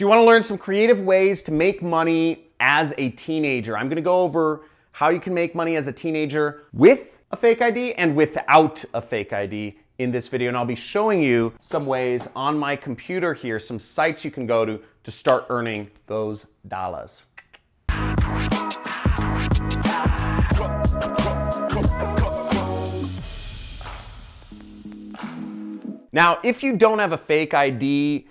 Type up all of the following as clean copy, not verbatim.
So you want to learn some creative ways to make money as a teenager. I'm going to go over how you can make money as a teenager with a fake ID and without a fake ID in this video. And I'll be showing you some ways on my computer here, some sites you can go to start earning those dollars. Now, if you don't have a fake ID,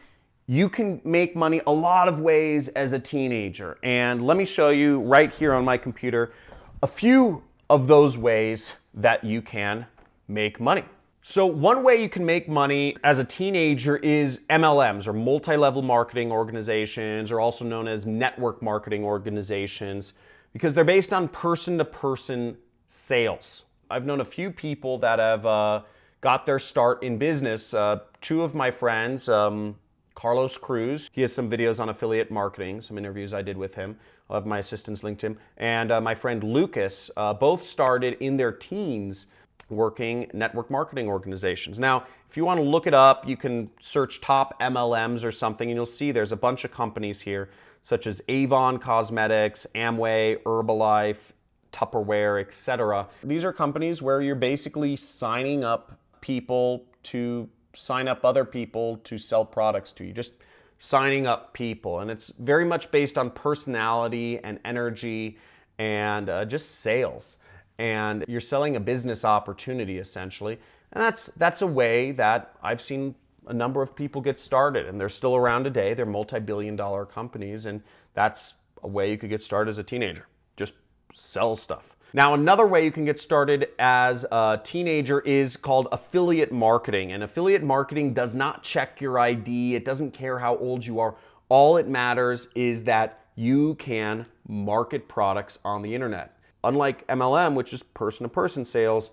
you can make money a lot of ways as a teenager. And let me show you right here on my computer a few of those ways that you can make money. So one way you can make money as a teenager is MLMs, or multi-level marketing organizations, or also known as network marketing organizations, because they're based on person-to-person sales. I've known a few people that have got their start in business. Two of my friends, Carlos Cruz, he has some videos on affiliate marketing, some interviews I did with him. I'll have my assistants linked to him. And my friend Lucas, both started in their teens working network marketing organizations. Now, if you want to look it up, you can search top MLMs or something, and you'll see there's a bunch of companies here, such as Avon Cosmetics, Amway, Herbalife, Tupperware, etc. These are companies where you're basically signing up people to sign up other people to sell products to you, just signing up people. And it's very much based on personality and energy and just sales. And you're selling a business opportunity essentially. And that's a way that I've seen a number of people get started, and they're still around today. They're multi-billion-dollar companies, and that's a way you could get started as a teenager. Just sell stuff. Now, another way you can get started as a teenager is called affiliate marketing. And affiliate marketing does not check your ID. It doesn't care how old you are. All it matters is that you can market products on the internet. Unlike MLM, which is person-to-person sales,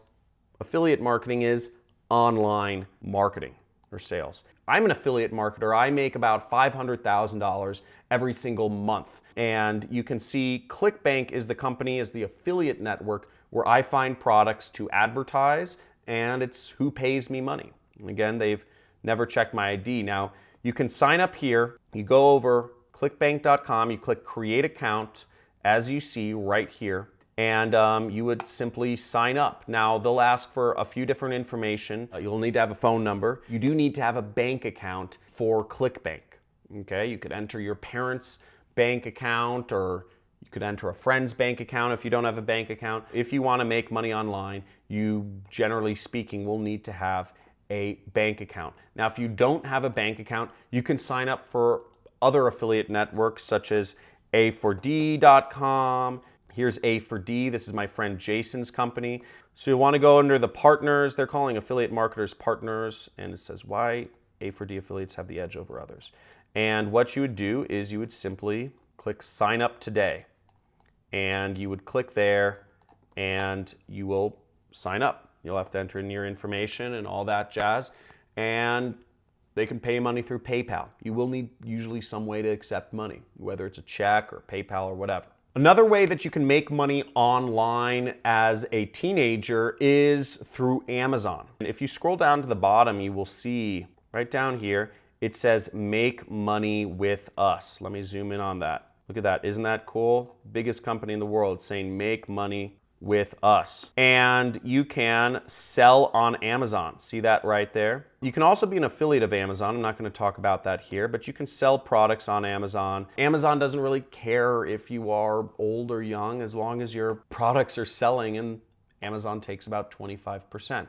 affiliate marketing is online marketing or sales. I'm an affiliate marketer. I make about $500,000 every single month. And you can see ClickBank is the company, is the affiliate network where I find products to advertise, and it's who pays me money. And again, they've never checked my ID. Now, you can sign up here. You go over clickbank.com, you click create account, as you see right here, and you would simply sign up. Now, they'll ask for a few different information. You'll need to have a phone number. You do need to have a bank account for ClickBank. Okay, you could enter your parents' bank account, or you could enter a friend's bank account if you don't have a bank account. If you want to make money online, you, generally speaking, will need to have a bank account. Now, if you don't have a bank account, you can sign up for other affiliate networks such as A4D.com. Here's A4D. This is my friend Jason's company. So you want to go under the partners. They're calling affiliate marketers partners, and it says why A4D affiliates have the edge over others. And what you would do is you would simply click sign up today, and you would click there and you will sign up. You'll have to enter in your information and all that jazz, and they can pay money through PayPal. You will need usually some way to accept money, whether it's a check or PayPal or whatever. Another way that you can make money online as a teenager is through Amazon. If you scroll down to the bottom, you will see right down here, it says make money with us. Let me zoom in on that. Look at that. Isn't that cool? Biggest company in the world saying make money with us. And you can sell on Amazon. See that right there? You can also be an affiliate of Amazon. I'm not going to talk about that here, but you can sell products on Amazon. Amazon doesn't really care if you are old or young, as long as your products are selling, and Amazon takes about 25%.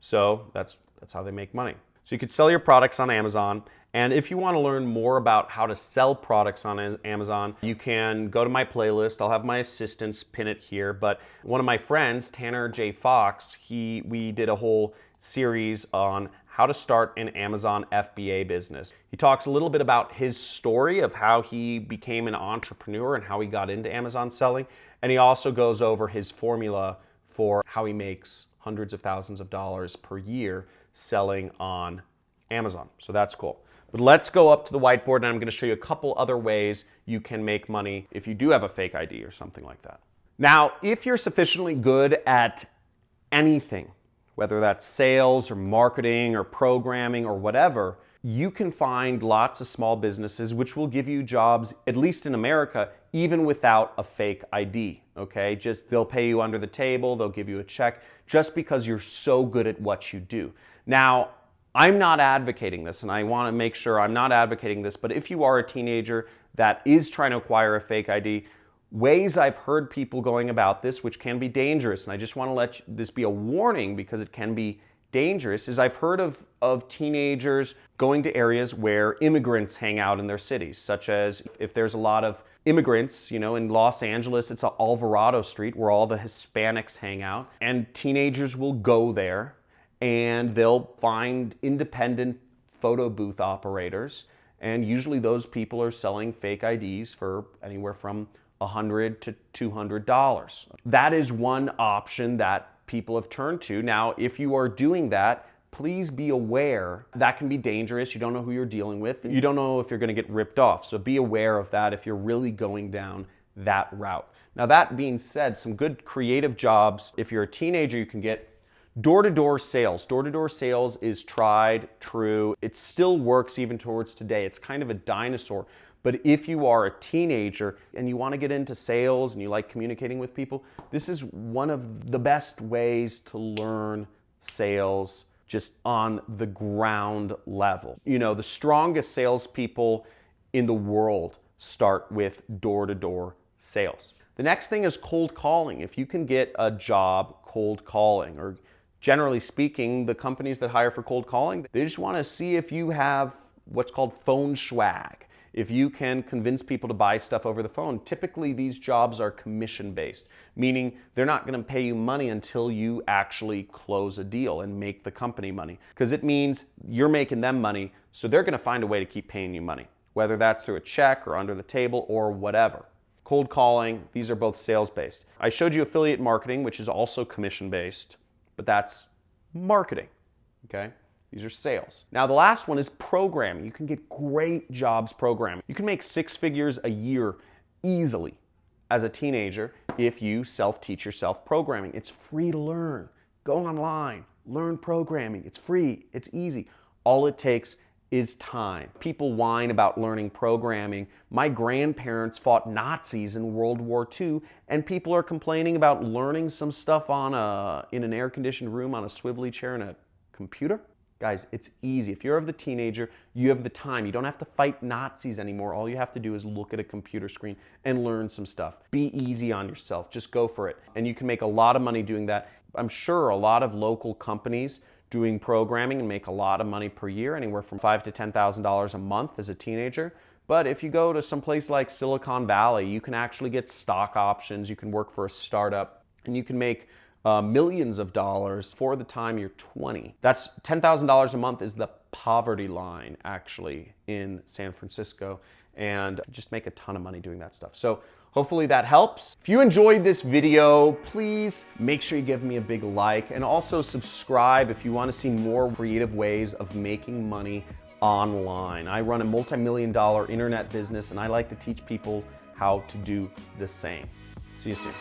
So that's how they make money. So you could sell your products on Amazon. And if you want to learn more about how to sell products on Amazon, you can go to my playlist. I'll have my assistants pin it here. But one of my friends, Tanner J. Fox, we did a whole series on how to start an Amazon FBA business. He talks a little bit about his story of how he became an entrepreneur and how he got into Amazon selling. And he also goes over his formula for how he makes hundreds of thousands of dollars per year selling on Amazon. So that's cool. But let's go up to the whiteboard, and I'm going to show you a couple other ways you can make money if you do have a fake ID or something like that. Now, if you're sufficiently good at anything, whether that's sales or marketing or programming or whatever, you can find lots of small businesses which will give you jobs, at least in America, even without a fake ID, okay? Just they'll pay you under the table, they'll give you a check just because you're so good at what you do. Now, I'm not advocating this, and I want to make sure I'm not advocating this, but if you are a teenager that is trying to acquire a fake ID, ways I've heard people going about this, which can be dangerous, and I just want to let this be a warning because it can be dangerous, is I've heard of teenagers going to areas where immigrants hang out in their cities, such as if there's a lot of immigrants, you know, in Los Angeles, it's Alvarado Street where all the Hispanics hang out, and teenagers will go there and they'll find independent photo booth operators, and usually those people are selling fake IDs for anywhere from $100 to $200. That is one option that people have turned to. Now, if you are doing that, please be aware that can be dangerous. You don't know who you're dealing with. You don't know if you're going to get ripped off. So be aware of that if you're really going down that route. Now, that being said, some good creative jobs. If you're a teenager, you can get door-to-door sales. Door-to-door sales is tried, true. It still works even towards today. It's kind of a dinosaur. But if you are a teenager and you want to get into sales and you like communicating with people, this is one of the best ways to learn sales just on the ground level. You know, the strongest salespeople in the world start with door-to-door sales. The next thing is cold calling. If you can get a job cold calling, or generally speaking, the companies that hire for cold calling, they just want to see if you have what's called phone swag. If you can convince people to buy stuff over the phone. Typically these jobs are commission-based, meaning they're not going to pay you money until you actually close a deal and make the company money, because it means you're making them money, so they're going to find a way to keep paying you money, whether that's through a check or under the table or whatever. Cold calling, these are both sales-based. I showed you affiliate marketing, which is also commission-based, but that's marketing, okay? These are sales. Now, the last one is programming. You can get great jobs programming. You can make 6 figures a year easily as a teenager if you self-teach yourself programming. It's free to learn. Go online, learn programming. It's free, it's easy. All it takes is time. People whine about learning programming. My grandparents fought Nazis in World War II, and people are complaining about learning some stuff in an air-conditioned room on a swivelly chair in a computer. Guys, it's easy. If you're of the teenager, you have the time. You don't have to fight Nazis anymore. All you have to do is look at a computer screen and learn some stuff. Be easy on yourself. Just go for it. And you can make a lot of money doing that. I'm sure a lot of local companies doing programming and make a lot of money per year, anywhere from $5,000 to $10,000 a month as a teenager. But if you go to some place like Silicon Valley, you can actually get stock options. You can work for a startup, and you can make millions of dollars for the time you're 20. That's $10,000 a month is the poverty line actually in San Francisco, and just make a ton of money doing that stuff. So hopefully that helps. If you enjoyed this video, please make sure you give me a big like, and also subscribe if you want to see more creative ways of making money online. I run a multi-million-dollar internet business, and I like to teach people how to do the same. See you soon.